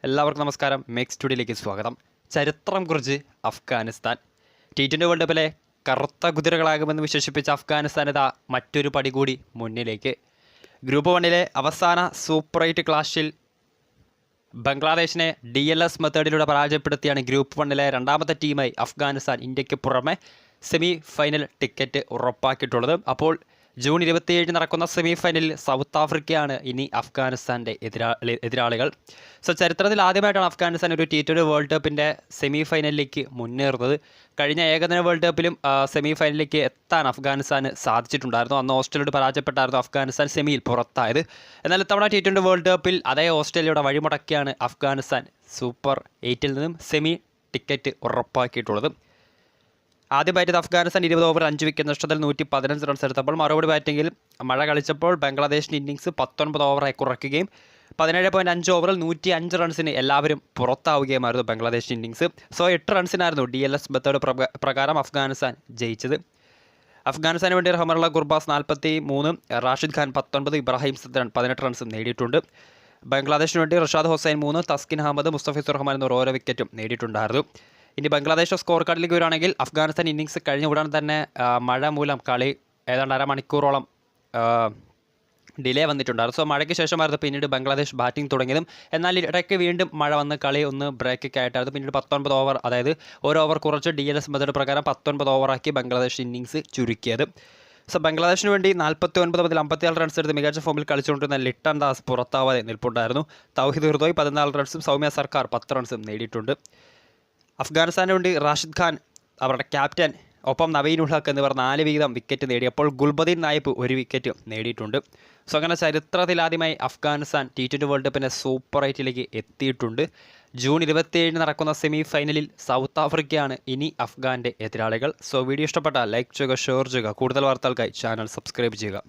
എല്ലാവർക്കും നമസ്കാരം. മേക്ക് സ്റ്റുഡിയോയിലേക്ക് സ്വാഗതം. ചരിത്രം കുറിച്ച് അഫ്ഗാനിസ്ഥാൻ. T20 വേൾഡ് കപ്പിലെ കറുത്ത കുതിരകളാകുമെന്ന് വിശേഷിപ്പിച്ച അഫ്ഗാനിസ്ഥാൻ ഇതാ മറ്റൊരു പടി കൂടി മുന്നിലേക്ക്. ഗ്രൂപ്പ് 1 അവസാന സൂപ്പർ 8 ക്ലാഷിൽ ബംഗ്ലാദേശിനെ DLS മെത്തേഡിലൂടെ പരാജയപ്പെടുത്തിയാണ് ഗ്രൂപ്പ് 1 രണ്ടാമത്തെ ടീമായി അഫ്ഗാനിസ്ഥാൻ ഇന്ത്യക്ക് പുറമെ സെമി ഫൈനൽ ടിക്കറ്റ് ഉറപ്പാക്കിയിട്ടുള്ളത്. അപ്പോൾ ജൂൺ 27 നടക്കുന്ന സെമി ഫൈനലിൽ സൗത്ത് ആഫ്രിക്കയാണ് ഇനി അഫ്ഗാനിസ്ഥാൻ്റെ എതിരാളികൾ. സോ ചരിത്രത്തിൽ ആദ്യമായിട്ടാണ് അഫ്ഗാനിസ്ഥാൻ ഒരു T20 വേൾഡ് കപ്പിൻ്റെ സെമി ഫൈനലിലേക്ക് മുന്നേറുന്നത്. കഴിഞ്ഞ ഏകദിന വേൾഡ് കപ്പിലും സെമി ഫൈനലിലേക്ക് എത്താൻ അഫ്ഗാനിസ്ഥാന് സാധിച്ചിട്ടുണ്ടായിരുന്നു. അന്ന് ഓസ്ട്രേലിയയോട് പരാജയപ്പെട്ടായിരുന്നു അഫ്ഗാനിസ്ഥാൻ സെമിയിൽ പുറത്തായത്. എന്നാൽ ഇത്തവണ T20 വേൾഡ് കപ്പിൽ അതേ ഓസ്ട്രേലിയയുടെ വഴിമുടക്കിയാണ് അഫ്ഗാനിസ്ഥാൻ സൂപ്പർ 8 നിന്നും സെമി ടിക്കറ്റ് ഉറപ്പാക്കിയിട്ടുള്ളത്. ആദ്യ ബാറ്റിൽ അഫ്ഗാനിസ്ഥാൻ 20 ഓവർ 5 വിക്കറ്റ് നഷ്ടത്തിൽ 115 റൺസ് എടുത്തപ്പോൾ മറുപടി ബാറ്റിംഗിൽ മഴ കളിച്ചപ്പോൾ ബംഗ്ലാദേശിൻ്റെ ഇന്നിംഗ്സ് 19 ഓവറായി കുറയ്ക്കുകയും 17.5 ഓവറിൽ 105 റൺസിന് എല്ലാവരും പുറത്താവുകയുമായിരുന്നു ബംഗ്ലാദേശ് ഇന്നിംഗ്സ്. സോ 8 റൺസിനായിരുന്നു DLS മെത്തേഡ് പ്രകാരം അഫ്ഗാനിസ്ഥാൻ ജയിച്ചത്. അഫ്ഗാനിസ്ഥാന് വേണ്ടി റഹ്മത്തുള്ള ഗുർബാസ് 43, റാഷിദ് ഖാൻ 19, ഇബ്രാഹിം സദ്രാൻ 18 റൺസും നേടിയിട്ടുണ്ട്. ബംഗ്ലാദേശിന് വേണ്ടി റഷാദ് ഹുസൈൻ 3, തസ്കിൻ അഹമ്മദ്, മുസ്തഫിസുർ റഹ്മാൻ എന്നിവർ ഓരോ വിക്കറ്റും നേടിയിട്ടുണ്ടായിരുന്നു. ഇനി ബംഗ്ലാദേശ് സ്കോർ കാർഡിലേക്ക് വരികയാണെങ്കിൽ അഫ്ഗാനിസ്ഥാൻ ഇന്നിംഗ്സ് കഴിഞ്ഞ ഉടൻ തന്നെ മഴ മൂലം കളി ഏതാണ്ട് അരമണിക്കൂറോളം ഡിലേ വന്നിട്ടുണ്ടായിരുന്നു. സോ മഴയ്ക്ക് ശേഷമായിരുന്നു പിന്നീട് ബംഗ്ലാദേശ് ബാറ്റിംഗ് തുടങ്ങിയതും. എന്നാൽ ഇടയ്ക്ക് വീണ്ടും മഴ വന്ന് കളി ഒന്ന് ബ്രേക്കൊക്കെ ആയിട്ടായിരുന്നു. പിന്നീട് 19 ഓവർ, അതായത് ഒരു ഓവർ കുറച്ച് DLS മെത്തേഡ് പ്രകാരം 19 ഓവറാക്കി ബംഗ്ലാദേശ് ഇന്നിംഗ്സ് ചുരുക്കിയത്. സോ ബംഗ്ലാദേശിന് വേണ്ടി 49 മുതൽ 56 റൺസ് എടുത്ത് മികച്ച ഫോമിൽ കളിച്ചുകൊണ്ടിരുന്ന ലിട്ടൺ ദാസ് പുറത്താവാതെ നിൽപ്പുണ്ടായിരുന്നു. തൗഹീദ് ഹൃദോയ് 14 റൺസും സൗമ്യ സർക്കാർ 10 റൺസും നേടിയിട്ടുണ്ട്. അഫ്ഗാനിസ്ഥാന് വേണ്ടി റാഷിദ് ഖാൻ, അവരുടെ ക്യാപ്റ്റൻ, ഒപ്പം നവീൻ ഉൾ ഹക്ക് എന്നിവർ 4 വീതം വിക്കറ്റ് നേടിയപ്പോൾ ഗുൽബദീൻ നായിബ് 1 വിക്കറ്റ് നേടിയിട്ടുണ്ട്. സോ അങ്ങനെ ചരിത്രത്തിലാദ്യമായി അഫ്ഗാനിസ്ഥാൻ T20 വേൾഡ് കപ്പിൻ്റെ സൂപ്പർ 8 എത്തിയിട്ടുണ്ട്. ജൂൺ 27 നടക്കുന്ന സെമി ഫൈനലിൽ സൗത്ത് ആഫ്രിക്കയാണ് ഇനി അഫ്ഗാൻ്റെ എതിരാളികൾ. സോ വീഡിയോ ഇഷ്ടപ്പെട്ടാൽ ലൈക്ക് ചെയ്യുക, ഷെയർ ചെയ്യുക. കൂടുതൽ വാർത്തകൾക്കായി ചാനൽ സബ്സ്ക്രൈബ് ചെയ്യുക.